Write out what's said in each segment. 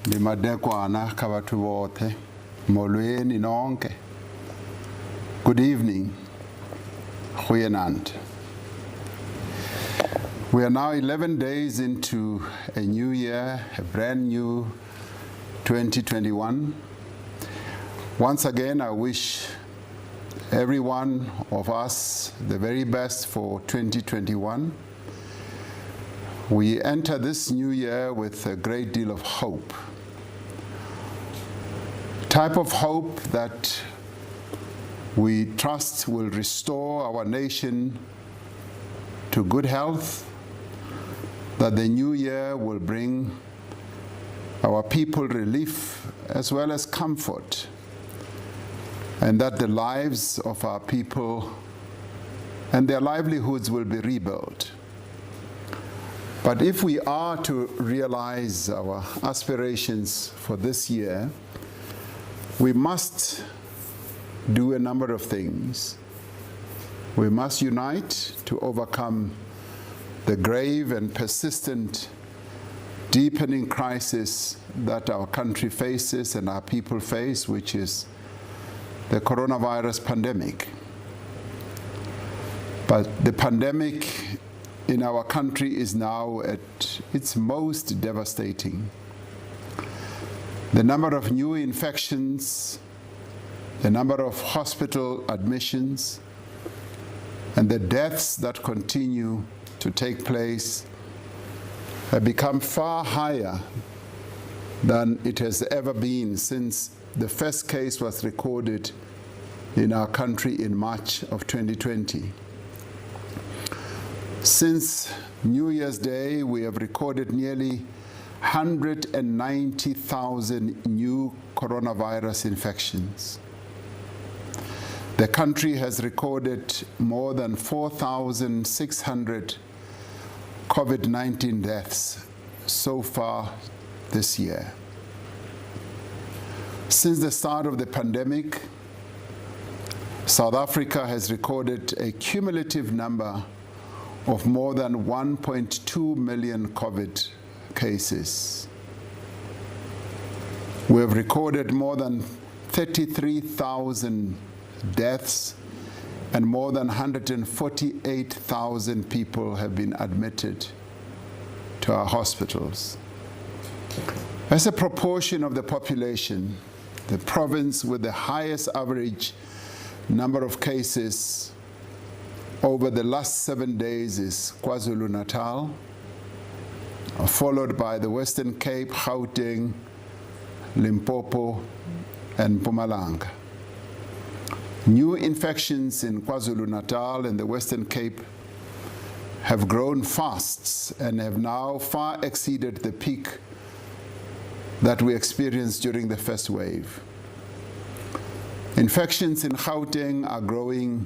Limadekwana kabatu wote molweni nonke. Good evening. Goeienaand. We are now 11 days into a new year, a brand new 2021. Once again, I wish every one of us the very best for 2021. We enter this new year with a great deal of hope. Type of hope that we trust will restore our nation to good health, that the new year will bring our people relief as well as comfort, and that the lives of our people and their livelihoods will be rebuilt. But if we are to realize our aspirations for this year, we must do a number of things. We must unite to overcome the grave and persistent deepening crisis that our country faces and our people face, which is the coronavirus pandemic. But the pandemic in our country is now at its most devastating. The number of new infections, the number of hospital admissions, and the deaths that continue to take place have become far higher than it has ever been since the first case was recorded in our country in March of 2020. Since New Year's Day, we have recorded nearly 190,000 new coronavirus infections. The country has recorded more than 4,600 COVID-19 deaths so far this year. Since the start of the pandemic, South Africa has recorded a cumulative number of more than 1.2 million COVID cases. We have recorded more than 33,000 deaths, and more than 148,000 people have been admitted to our hospitals. As a proportion of the population, the province with the highest average number of cases over the last 7 days is KwaZulu-Natal, followed by the Western Cape, Gauteng, Limpopo, and Mpumalanga. New infections in KwaZulu-Natal and the Western Cape have grown fast and have now far exceeded the peak that we experienced during the first wave. Infections in Gauteng are growing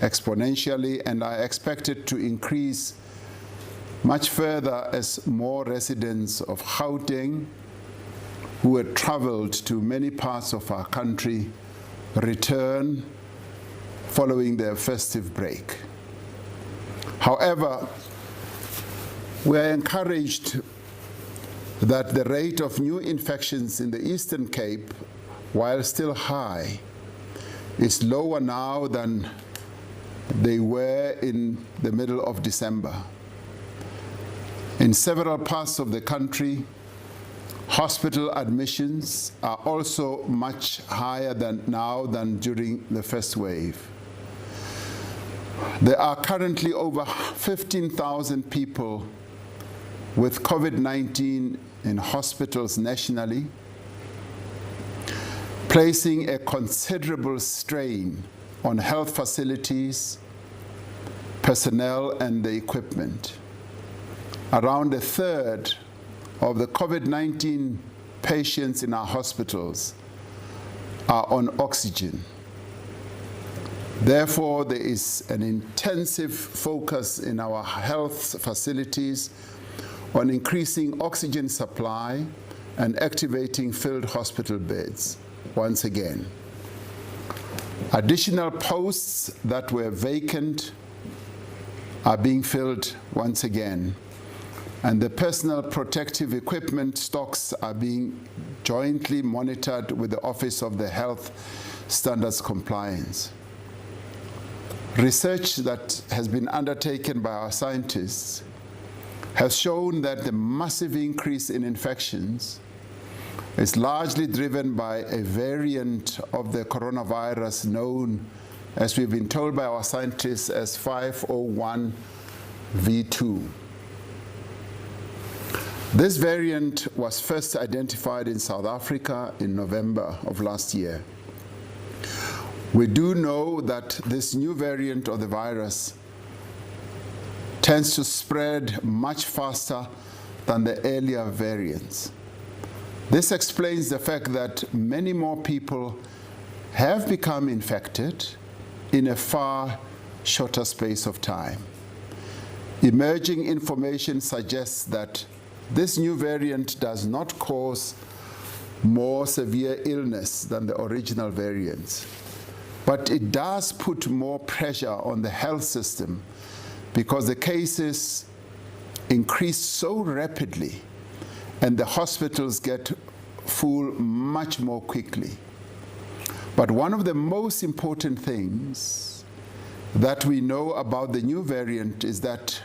exponentially and are expected to increase much further as more residents of Gauteng who had traveled to many parts of our country return following their festive break. However, we are encouraged that the rate of new infections in the Eastern Cape, while still high, is lower now than they were in the middle of December. In several parts of the country, hospital admissions are also much higher now than during the first wave. There are currently over 15,000 people with COVID-19 in hospitals nationally, placing a considerable strain on health facilities, personnel, and the equipment. Around a third of the COVID-19 patients in our hospitals are on oxygen. Therefore, there is an intensive focus in our health facilities on increasing oxygen supply and activating filled hospital beds once again. Additional posts that were vacant are being filled once again. and the personal protective equipment stocks are being jointly monitored with the Office of the Health Standards Compliance. Research that has been undertaken by our scientists has shown that the massive increase in infections is largely driven by a variant of the coronavirus known, as we've been told by our scientists, as 501v2. This variant was first identified in South Africa in November of last year. We do know that this new variant of the virus tends to spread much faster than the earlier variants. This explains the fact that many more people have become infected in a far shorter space of time. Emerging information suggests that this new variant does not cause more severe illness than the original variants, but it does put more pressure on the health system because the cases increase so rapidly and the hospitals get full much more quickly. But one of the most important things that we know about the new variant is that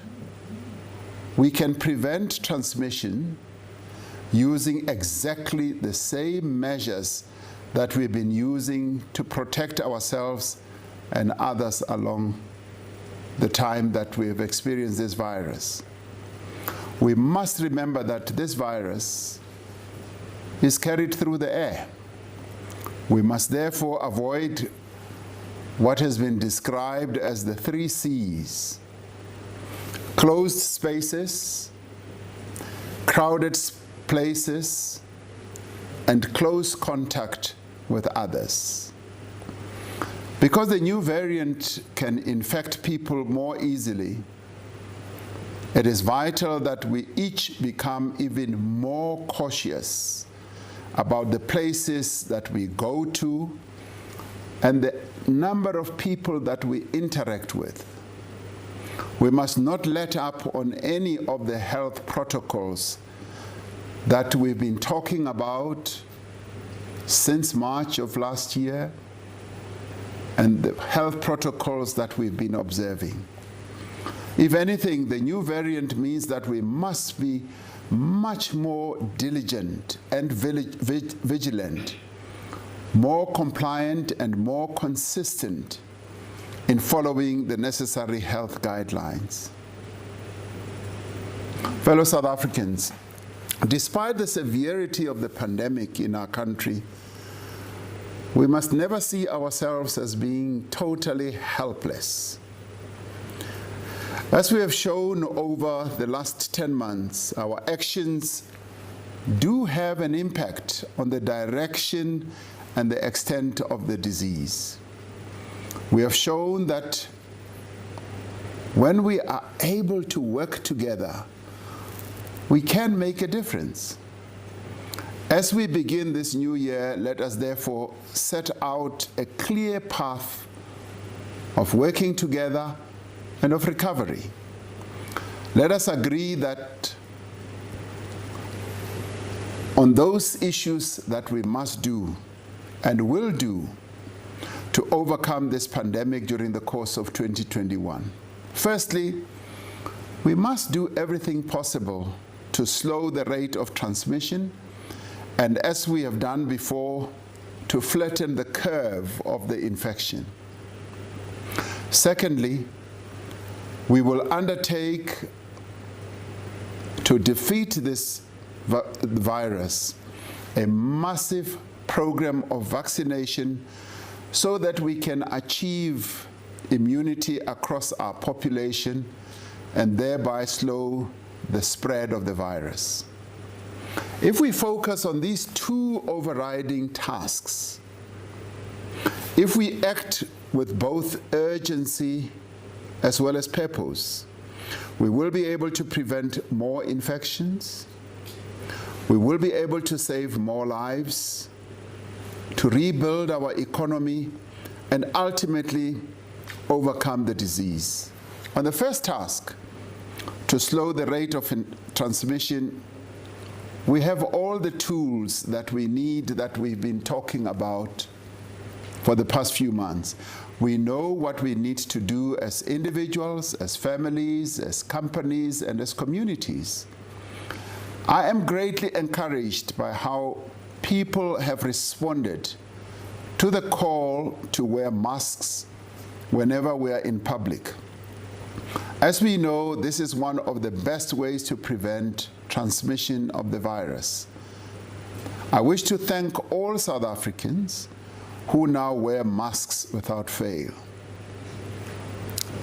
we can prevent transmission using exactly the same measures that we've been using to protect ourselves and others along the time that we have experienced this virus. We must remember that this virus is carried through the air. We must therefore avoid what has been described as the 3 C's: closed spaces, crowded places, and close contact with others. Because the new variant can infect people more easily, it is vital that we each become even more cautious about the places that we go to and the number of people that we interact with. We must not let up on any of the health protocols that we've been talking about since March of last year and the health protocols that we've been observing. If anything, the new variant means that we must be much more diligent and vigilant, more compliant and more consistent in following the necessary health guidelines. Fellow South Africans, despite the severity of the pandemic in our country, we must never see ourselves as being totally helpless. As we have shown over the last 10 months, our actions do have an impact on the direction and the extent of the disease. We have shown that when we are able to work together, we can make a difference. As we begin this new year, let us therefore set out a clear path of working together and of recovery. Let us agree that on those issues that we must do and will do to overcome this pandemic during the course of 2021. Firstly, we must do everything possible to slow the rate of transmission and, as we have done before, to flatten the curve of the infection. Secondly, we will undertake to defeat this virus a massive program of vaccination so that we can achieve immunity across our population and thereby slow the spread of the virus. If we focus on these 2 overriding tasks, if we act with both urgency as well as purpose, we will be able to prevent more infections, we will be able to save more lives, to rebuild our economy, and ultimately overcome the disease. On the first task, to slow the rate of transmission, we have all the tools that we need that we've been talking about for the past few months. We know what we need to do as individuals, as families, as companies, and as communities. I am greatly encouraged by how people have responded to the call to wear masks whenever we are in public. As we know, this is one of the best ways to prevent transmission of the virus. I wish to thank all South Africans who now wear masks without fail.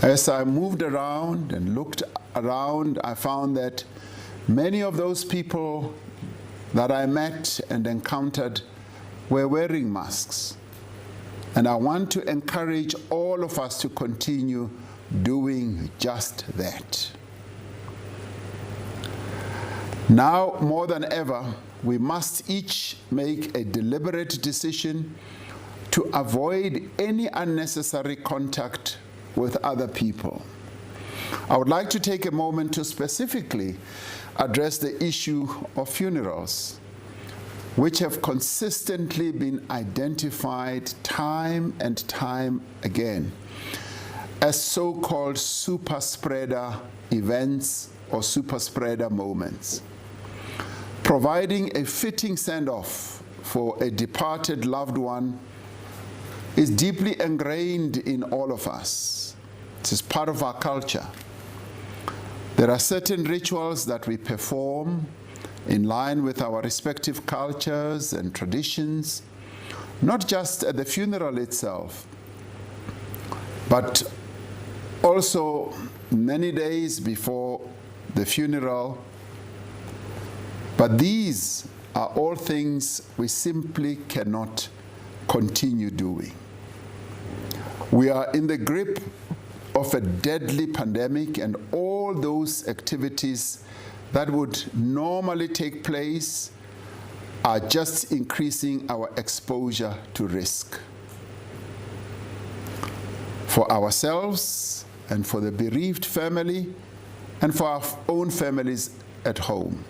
As I moved around and looked around, I found that many of those people that I met and encountered were wearing masks. And I want to encourage all of us to continue doing just that. Now, more than ever, we must each make a deliberate decision to avoid any unnecessary contact with other people. I would like to take a moment to specifically address the issue of funerals, which have consistently been identified time and time again as so-called super spreader events or super spreader moments. Providing a fitting send-off for a departed loved one is deeply ingrained in all of us. It is part of our culture. There are certain rituals that we perform in line with our respective cultures and traditions, not just at the funeral itself, but also many days before the funeral. But these are all things we simply cannot continue doing. We are in the grip of a deadly pandemic, and all those activities that would normally take place are just increasing our exposure to risk for ourselves and for the bereaved family and for our own families at home.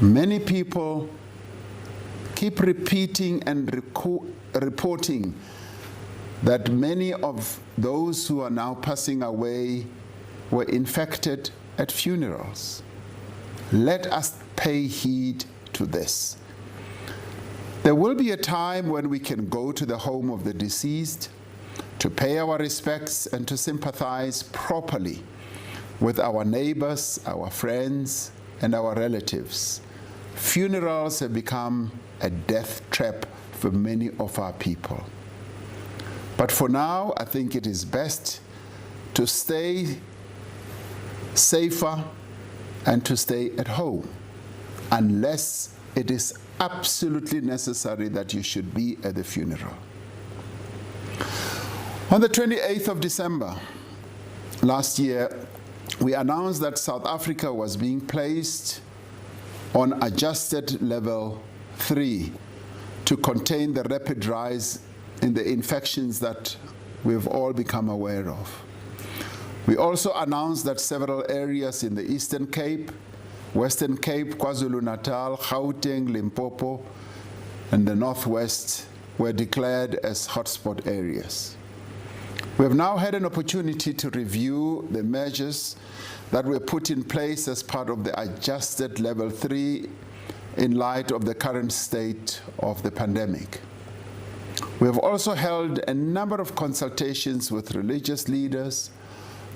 Many people keep repeating and reporting that many of those who are now passing away were infected at funerals. Let us pay heed to this. There will be a time when we can go to the home of the deceased to pay our respects and to sympathize properly with our neighbors, our friends, and our relatives. Funerals have become a death trap for many of our people. But for now, I think it is best to stay safer and to stay at home, unless it is absolutely necessary that you should be at the funeral. On the 28th of December last year, we announced that South Africa was being placed on adjusted level 3 to contain the rapid rise in the infections that we've all become aware of. We also announced that several areas in the Eastern Cape, Western Cape, KwaZulu-Natal, Gauteng, Limpopo, and the Northwest were declared as hotspot areas. We have now had an opportunity to review the measures that were put in place as part of the adjusted level 3 in light of the current state of the pandemic. We have also held a number of consultations with religious leaders,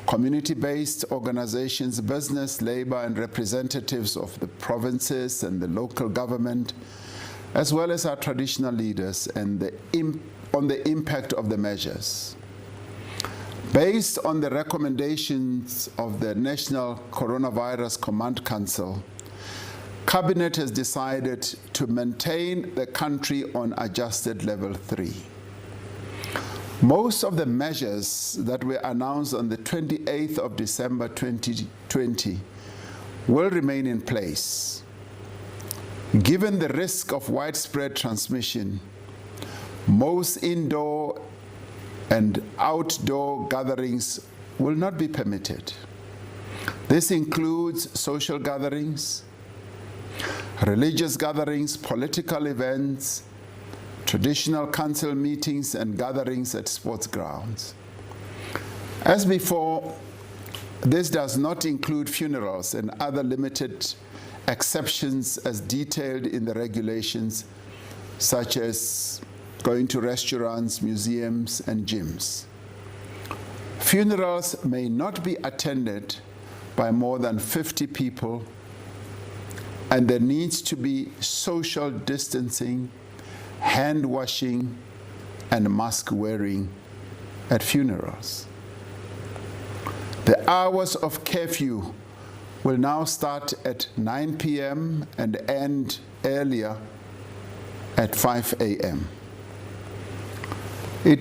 community-based organizations, business, labor, and representatives of the provinces and the local government, as well as our traditional leaders, and on the impact of the measures. Based on the recommendations of the National Coronavirus Command Council, Cabinet has decided to maintain the country on adjusted level 3. Most of the measures that were announced on the 28th of December 2020 will remain in place. Given the risk of widespread transmission, most indoor and outdoor gatherings will not be permitted. This includes social gatherings, religious gatherings, political events, traditional council meetings, and gatherings at sports grounds. As before, this does not include funerals and other limited exceptions as detailed in the regulations, such as going to restaurants, museums, and gyms. Funerals may not be attended by more than 50 people, and there needs to be social distancing, hand washing, and mask wearing at funerals. The hours of curfew will now start at 9 p.m. and end earlier at 5 a.m. It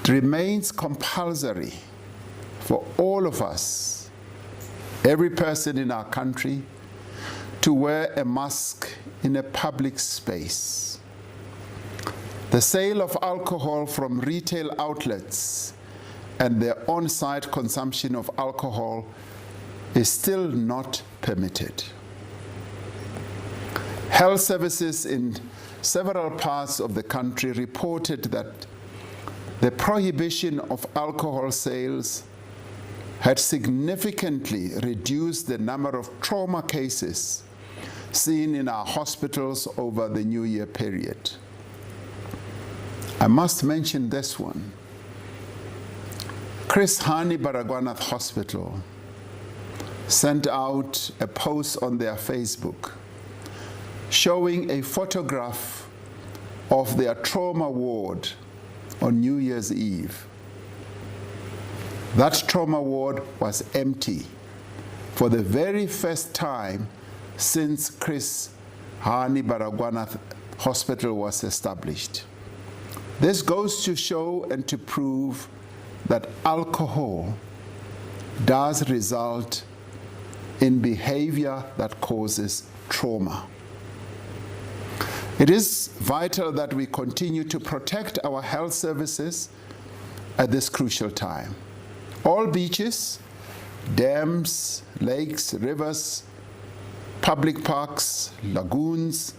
remains compulsory for all of us, every person in our country, to wear a mask in a public space. The sale of alcohol from retail outlets and their on-site consumption of alcohol is still not permitted. Health services in several parts of the country reported that the prohibition of alcohol sales had significantly reduced the number of trauma cases seen in our hospitals over the New Year period. I must mention this one. Chris Hani Baragwanath Hospital sent out a post on their Facebook showing a photograph of their trauma ward on New Year's Eve. That trauma ward was empty for the very first time since Chris Hani Baragwanath Hospital was established. This goes to show and to prove that alcohol does result in behavior that causes trauma. It is vital that we continue to protect our health services at this crucial time. All beaches, dams, lakes, rivers, public parks, lagoons,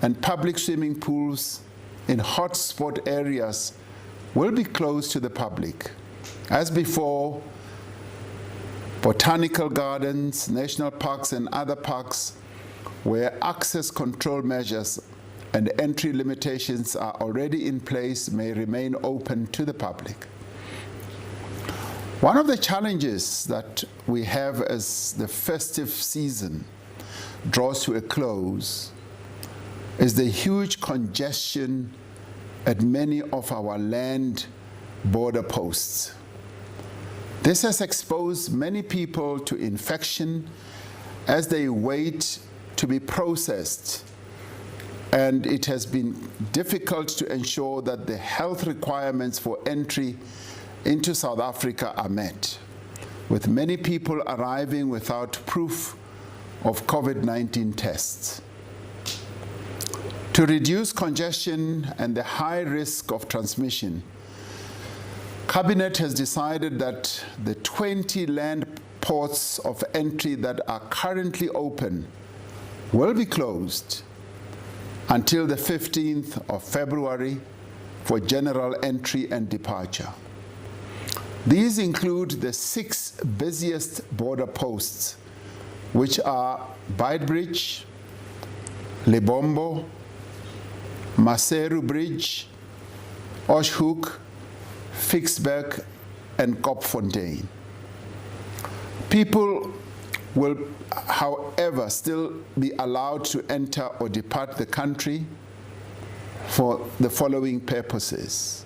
and public swimming pools in hotspot areas will be closed to the public. As before, botanical gardens, national parks, and other parks where access control measures and entry limitations are already in place may remain open to the public. One of the challenges that we have as the festive season draws to a close is the huge congestion at many of our land border posts. This has exposed many people to infection as they wait to be processed, and it has been difficult to ensure that the health requirements for entry into South Africa are met, with many people arriving without proof of COVID-19 tests. To reduce congestion and the high risk of transmission, Cabinet has decided that the 20 land ports of entry that are currently open will be closed until the 15th of February for general entry and departure. These include the 6 busiest border posts, which are Beitbridge, Lebombo, Maseru Bridge, Oshhoek, Ficksburg, and Kopfontein. People will, however, still be allowed to enter or depart the country for the following purposes: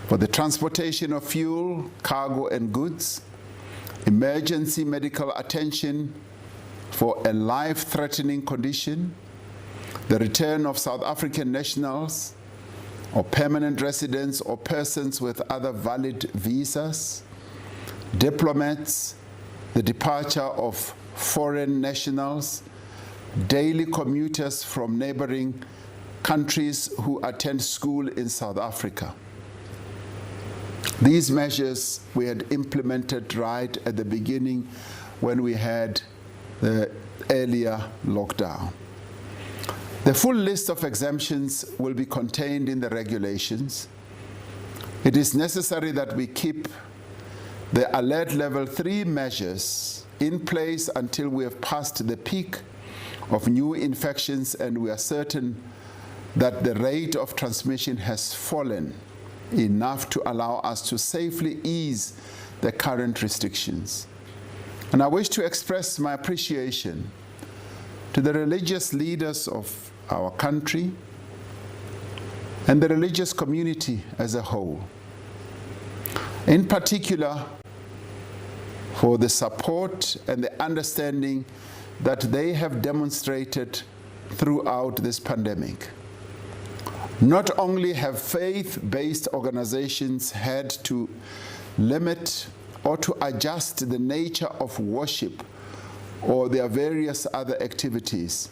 for the transportation of fuel, cargo, and goods, emergency medical attention for a life-threatening condition, the return of South African nationals or permanent residents or persons with other valid visas, diplomats, the departure of foreign nationals, daily commuters from neighboring countries who attend school in South Africa. These measures we had implemented right at the beginning when we had the earlier lockdown. The full list of exemptions will be contained in the regulations. It is necessary that we keep the alert level 3 measures in place until we have passed the peak of new infections and we are certain that the rate of transmission has fallen enough to allow us to safely ease the current restrictions. And I wish to express my appreciation to the religious leaders of our country and the religious community as a whole, in particular for the support and the understanding that they have demonstrated throughout this pandemic. Not only have faith-based organizations had to limit or to adjust the nature of worship or their various other activities,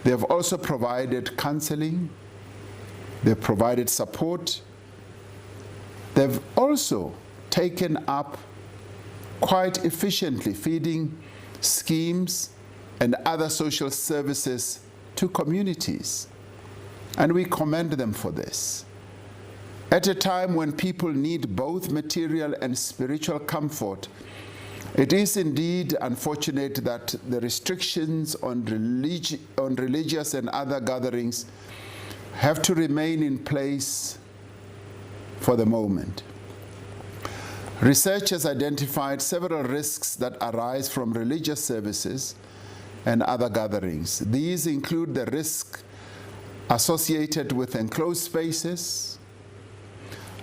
they have also provided counseling, they've provided support, they've also taken up quite efficiently feeding schemes and other social services to communities. And we commend them for this. At a time when people need both material and spiritual comfort, it is indeed unfortunate that the restrictions on religious and other gatherings have to remain in place for the moment. Research has identified several risks that arise from religious services and other gatherings. These include the risk associated with enclosed spaces,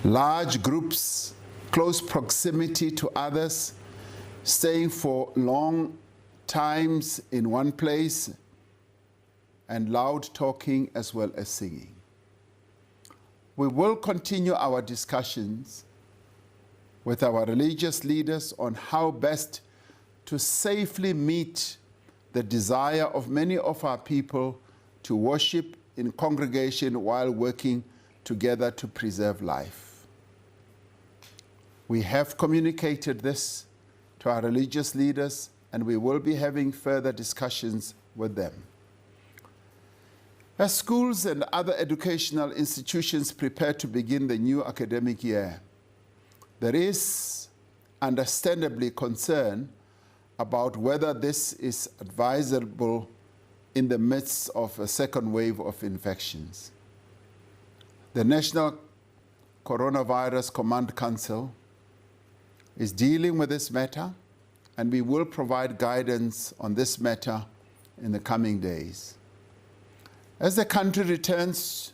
large groups, close proximity to others, staying for long times in one place, and loud talking as well as singing. We will continue our discussions with our religious leaders on how best to safely meet the desire of many of our people to worship in congregation while working together to preserve life. We have communicated this to our religious leaders, and we will be having further discussions with them. As schools and other educational institutions prepare to begin the new academic year, there is understandably concern about whether this is advisable in the midst of a second wave of infections. The National Coronavirus Command Council is dealing with this matter, and we will provide guidance on this matter in the coming days. As the country returns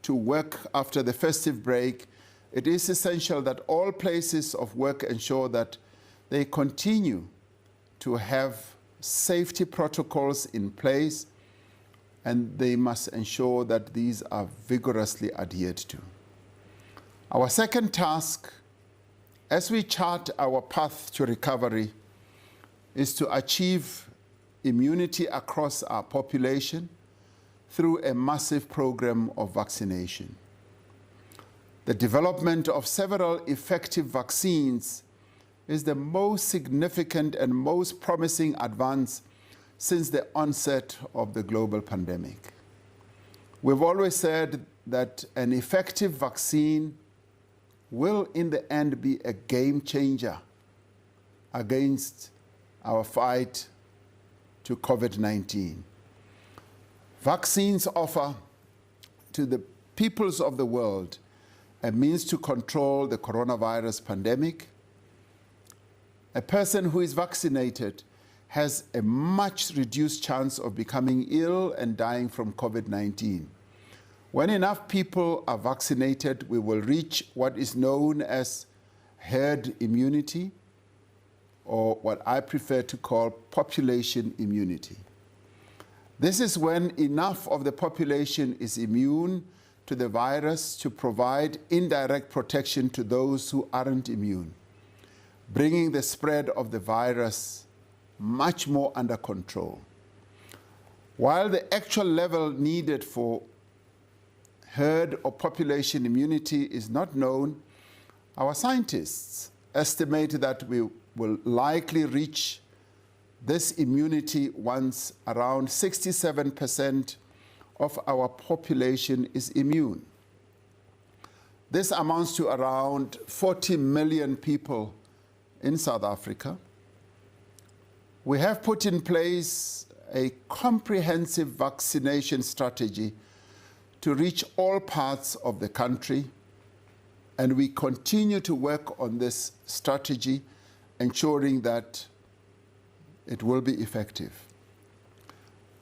to work after the festive break, it is essential that all places of work ensure that they continue to have safety protocols in place, and they must ensure that these are vigorously adhered to. Our second task, as we chart our path to recovery, is to achieve immunity across our population through a massive program of vaccination. The development of several effective vaccines is the most significant and most promising advance since the onset of the global pandemic. We've always said that an effective vaccine will in the end be a game changer against our fight to COVID-19. Vaccines offer to the peoples of the world a means to control the coronavirus pandemic. A person who is vaccinated has a much reduced chance of becoming ill and dying from COVID-19. When enough people are vaccinated, we will reach what is known as herd immunity, or what I prefer to call population immunity. This is when enough of the population is immune to the virus to provide indirect protection to those who aren't immune, bringing the spread of the virus much more under control. While the actual level needed for herd or population immunity is not known, our scientists estimate that we will likely reach this immunity once around 67% of our population is immune. This amounts to around 40 million people in South Africa. We have put in place a comprehensive vaccination strategy to reach all parts of the country, and we continue to work on this strategy, ensuring that it will be effective.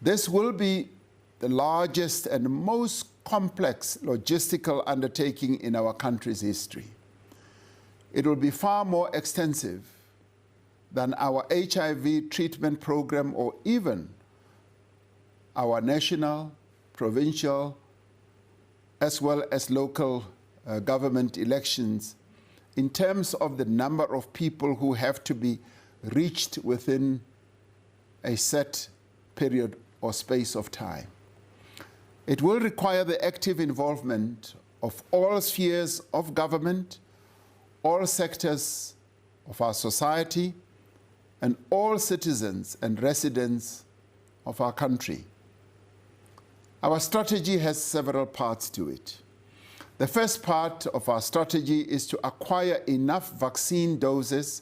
This will be the largest and most complex logistical undertaking in our country's history. It will be far more extensive than our HIV treatment program or even our national, provincial, as well as local government elections in terms of the number of people who have to be reached within a set period or space of time. It will require the active involvement of all spheres of government, all sectors of our society, and all citizens and residents of our country. Our strategy has several parts to it. The first part of our strategy is to acquire enough vaccine doses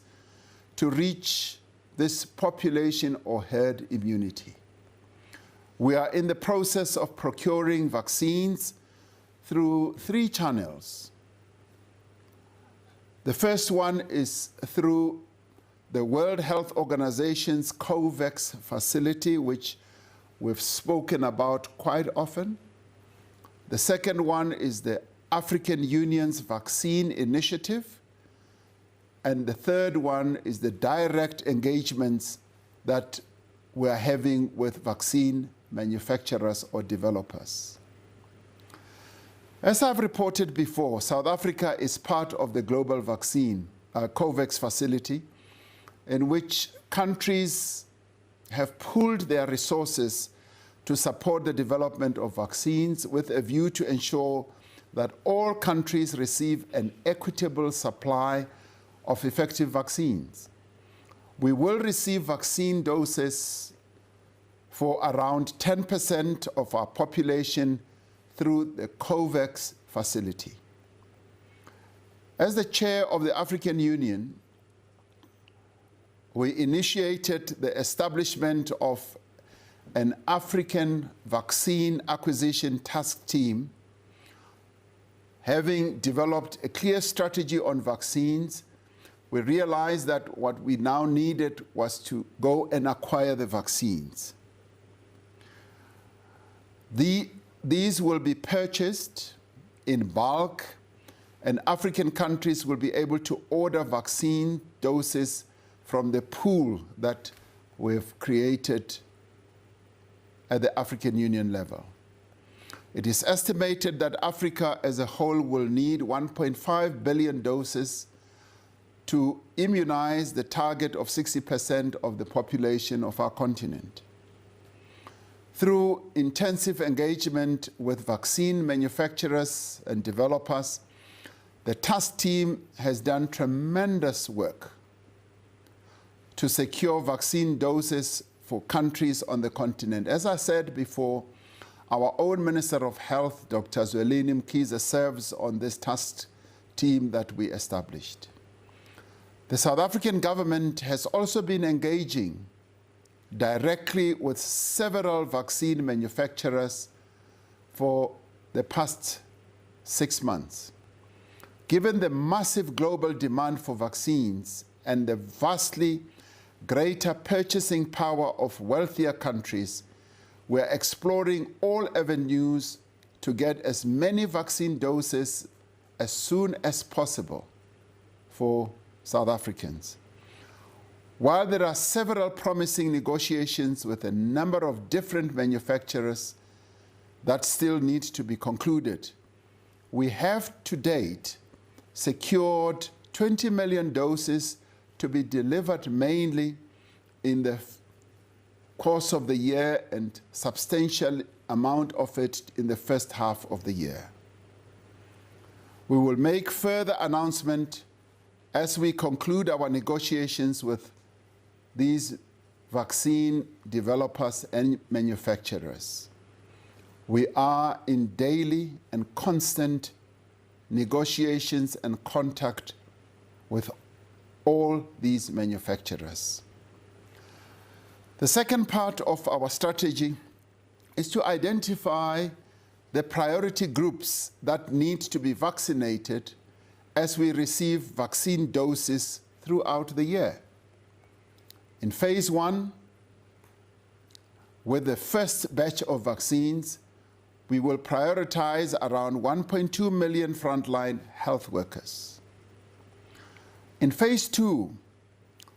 to reach this population or herd immunity. We are in the process of procuring vaccines through 3 channels. The first one is through the World Health Organization's COVAX facility, which we've spoken about quite often. The second one is the African Union's vaccine initiative. And the third one is the direct engagements that we're having with vaccine manufacturers or developers. As I've reported before, South Africa is part of the global vaccine COVAX facility, in which countries have pooled their resources to support the development of vaccines with a view to ensure that all countries receive an equitable supply of effective vaccines. We will receive vaccine doses for around 10% of our population through the COVAX facility. As the chair of the African Union, we initiated the establishment of an African Vaccine Acquisition Task Team. Having developed a clear strategy on vaccines, we realized that what we now needed was to go and acquire the vaccines. These will be purchased in bulk, and African countries will be able to order vaccine doses from the pool that we've created at the African Union level. It is estimated that Africa as a whole will need 1.5 billion doses to immunize the target of 60% of the population of our continent. Through intensive engagement with vaccine manufacturers and developers, the task team has done tremendous work to secure vaccine doses for countries on the continent. As I said before, our own Minister of Health, Dr. Zwelini Mkhize, serves on this task team that we established. The South African government has also been engaging directly with several vaccine manufacturers for the past 6 months. Given the massive global demand for vaccines and the vastly greater purchasing power of wealthier countries, we're exploring all avenues to get as many vaccine doses as soon as possible for South Africans. While there are several promising negotiations with a number of different manufacturers that still need to be concluded, we have to date secured 20 million doses to be delivered mainly in the course of the year and substantial amount of it in the first half of the year. We will make further announcement as we conclude our negotiations with these vaccine developers and manufacturers. We are in daily and constant negotiations and contact with all these manufacturers. The second part of our strategy is to identify the priority groups that need to be vaccinated as we receive vaccine doses throughout the year. In phase 1, with the first batch of vaccines, we will prioritize around 1.2 million frontline health workers. In phase 2,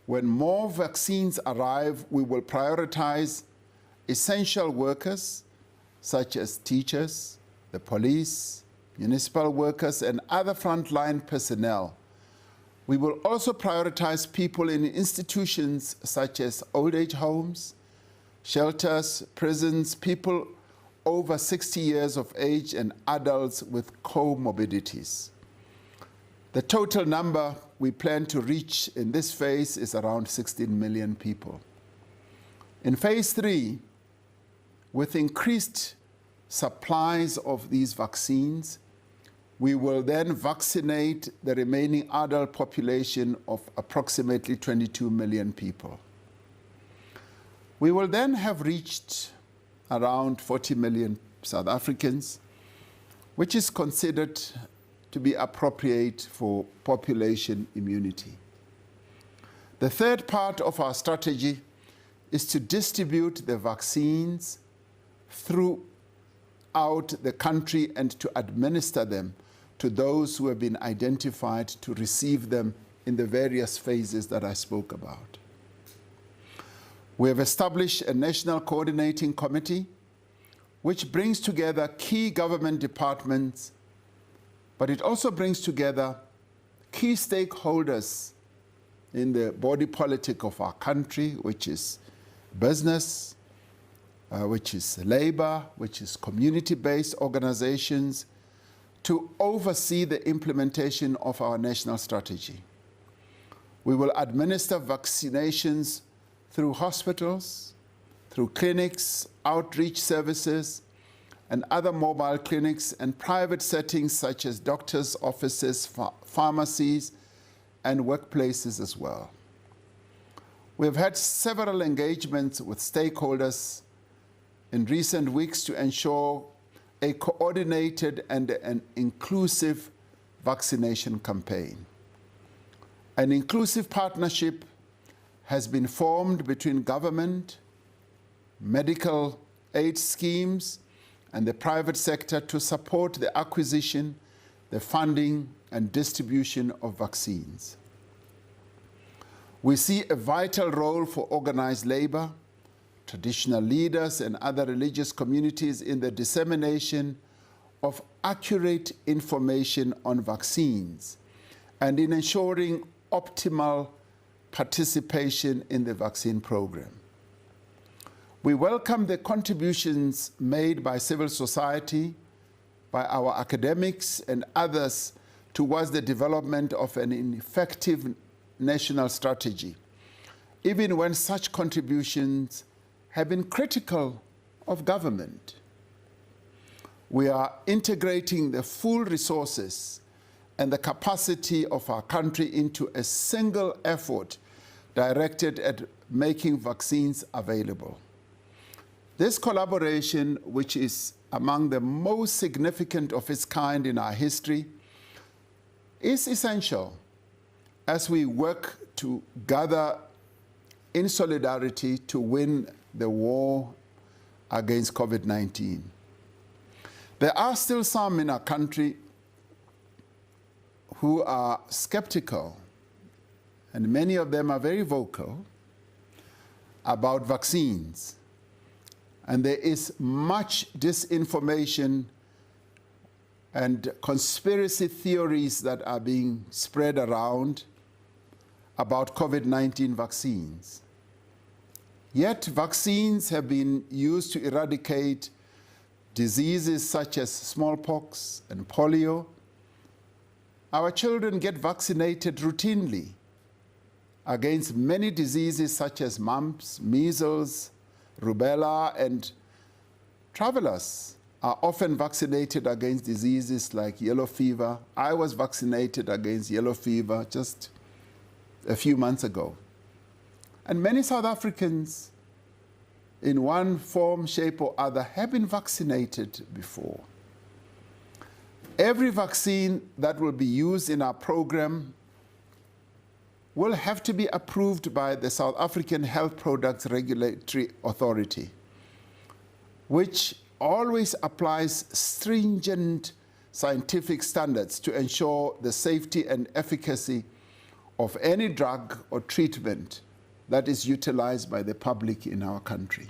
when more vaccines arrive, we will prioritize essential workers such as teachers, the police, municipal workers, and other frontline personnel. We will also prioritize people in institutions such as old age homes, shelters, prisons, people over 60 years of age, and adults with comorbidities. The total number we plan to reach in this phase is around 16 million people. In phase 3, with increased supplies of these vaccines, we will then vaccinate the remaining adult population of approximately 22 million people. We will then have reached around 40 million South Africans, which is considered to be appropriate for population immunity. The third part of our strategy is to distribute the vaccines throughout the country and to administer them to those who have been identified to receive them in the various phases that I spoke about. We have established a national coordinating committee which brings together key government departments, but it also brings together key stakeholders in the body politic of our country, which is business, which is labor, which is community-based organizations, to oversee the implementation of our national strategy. We will administer vaccinations through hospitals, through clinics, outreach services, and other mobile clinics and private settings such as doctors' offices, pharmacies, and workplaces as well. We have had several engagements with stakeholders in recent weeks to ensure a coordinated and an inclusive vaccination campaign. An inclusive partnership has been formed between government, medical aid schemes, and the private sector to support the acquisition, the funding, and distribution of vaccines. We see a vital role for organized labor, traditional leaders, and other religious communities in the dissemination of accurate information on vaccines and in ensuring optimal participation in the vaccine program. We welcome the contributions made by civil society, by our academics and others towards the development of an effective national strategy, even when such contributions have been critical of government. We are integrating the full resources and the capacity of our country into a single effort directed at making vaccines available. This collaboration, which is among the most significant of its kind in our history, is essential as we work to gather in solidarity to win the war against COVID-19. There are still some in our country who are skeptical, and many of them are very vocal about vaccines. And there is much disinformation and conspiracy theories that are being spread around about COVID-19 vaccines. Yet vaccines have been used to eradicate diseases such as smallpox and polio. Our children get vaccinated routinely. against many diseases such as mumps, measles, rubella, and travelers are often vaccinated against diseases like yellow fever. I was vaccinated against yellow fever just a few months ago. And many South Africans, in one form, shape, or other, have been vaccinated before. Every vaccine that will be used in our program will have to be approved by the South African Health Products Regulatory Authority, which always applies stringent scientific standards to ensure the safety and efficacy of any drug or treatment that is utilized by the public in our country.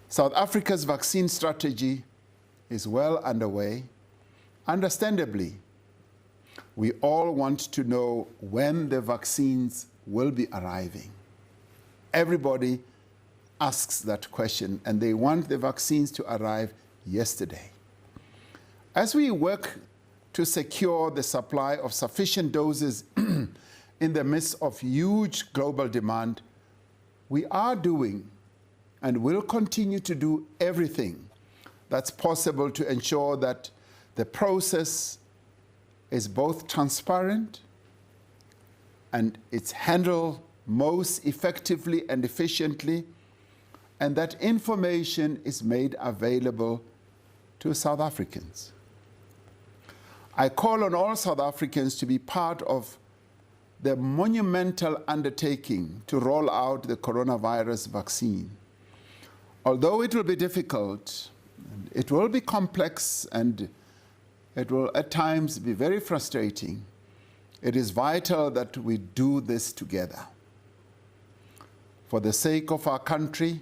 South Africa's vaccine strategy is well underway. Understandably, we all want to know when the vaccines will be arriving. Everybody asks that question, and they want the vaccines to arrive yesterday. As we work to secure the supply of sufficient doses in the midst of huge global demand, we are doing and will continue to do everything that's possible to ensure that the process is both transparent and it's handled most effectively and efficiently, and that information is made available to South Africans. I call on all South Africans to be part of the monumental undertaking to roll out the coronavirus vaccine. Although it will be difficult, it will be complex, and it will at times be very frustrating, it is vital that we do this together for the sake of our country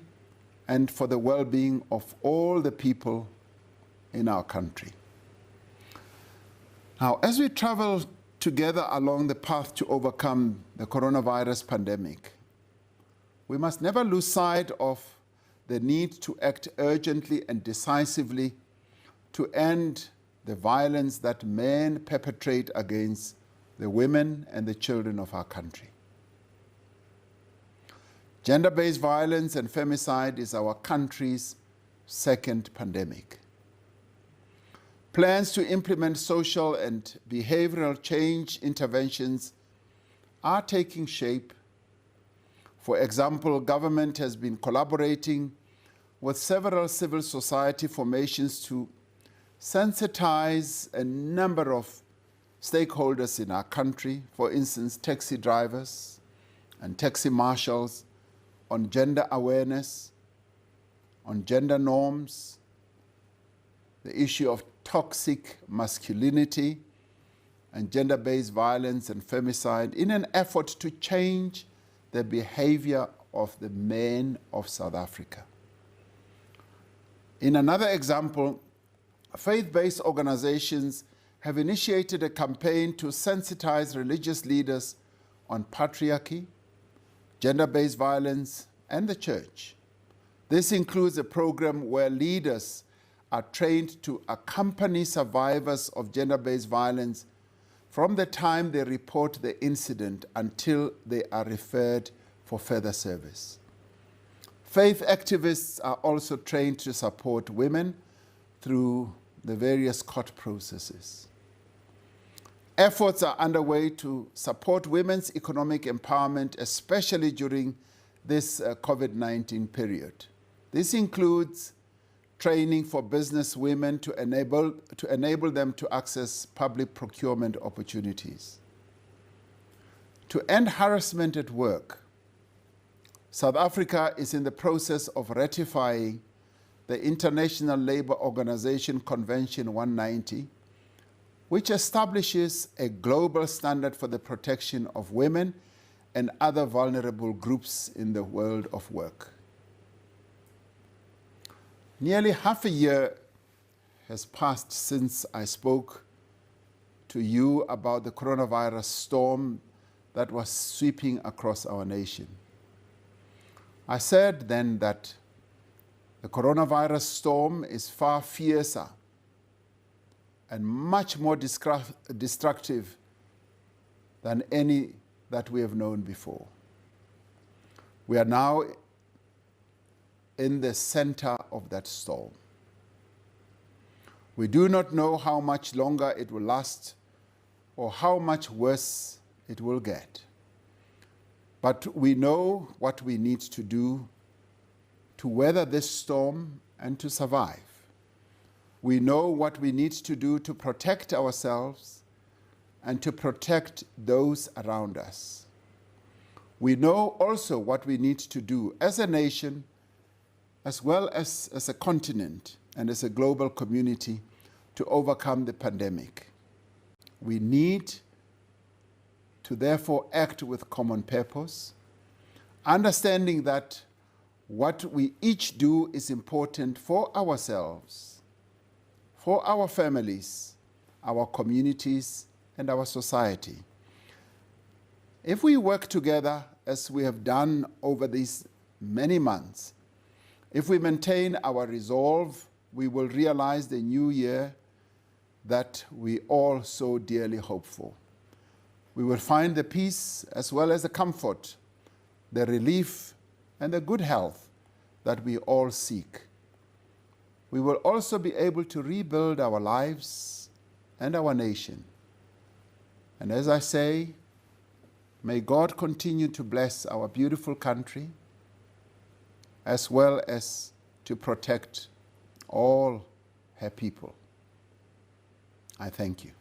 and for the well-being of all the people in our country. Now, as we travel together along the path to overcome the coronavirus pandemic, we must never lose sight of the need to act urgently and decisively to end the violence that men perpetrate against the women and the children of our country. Gender-based violence and femicide is our country's second pandemic. Plans to implement social and behavioral change interventions are taking shape. For example, government has been collaborating with several civil society formations to sensitize a number of stakeholders in our country, for instance, taxi drivers and taxi marshals, on gender awareness, on gender norms, the issue of toxic masculinity and gender-based violence and femicide, in an effort to change the behavior of the men of South Africa. In another example, faith-based organizations have initiated a campaign to sensitize religious leaders on patriarchy, gender-based violence, and the church. This includes a program where leaders are trained to accompany survivors of gender-based violence from the time they report the incident until they are referred for further service. Faith activists are also trained to support women through the various court processes. Efforts are underway to support women's economic empowerment, especially during this COVID-19 period. This includes training for business women to enable them to access public procurement opportunities. To end harassment at work, South Africa is in the process of ratifying the International Labour Organization Convention 190, which establishes a global standard for the protection of women and other vulnerable groups in the world of work. Nearly half a year has passed since I spoke to you about the coronavirus storm that was sweeping across our nation. I said then that the coronavirus storm is far fiercer and much more destructive than any that we have known before. We are now in the center of that storm. We do not know how much longer it will last or how much worse it will get. But we know what we need to do to weather this storm and to survive. We know what we need to do to protect ourselves and to protect those around us. We know also what we need to do as a nation, as well as a continent and as a global community to overcome the pandemic. We need to therefore act with common purpose, understanding that what we each do is important for ourselves, for our families, our communities, and our society. If we work together as we have done over these many months, if we maintain our resolve, we will realize the new year that we all so dearly hope for. We will find the peace as well as the comfort, the relief and the good health that we all seek. We will also be able to rebuild our lives and our nation. And as I say, may God continue to bless our beautiful country as well as to protect all her people. I thank you.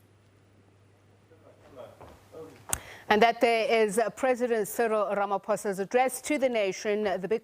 And that there is President Cyril Ramaphosa's address to the nation. The big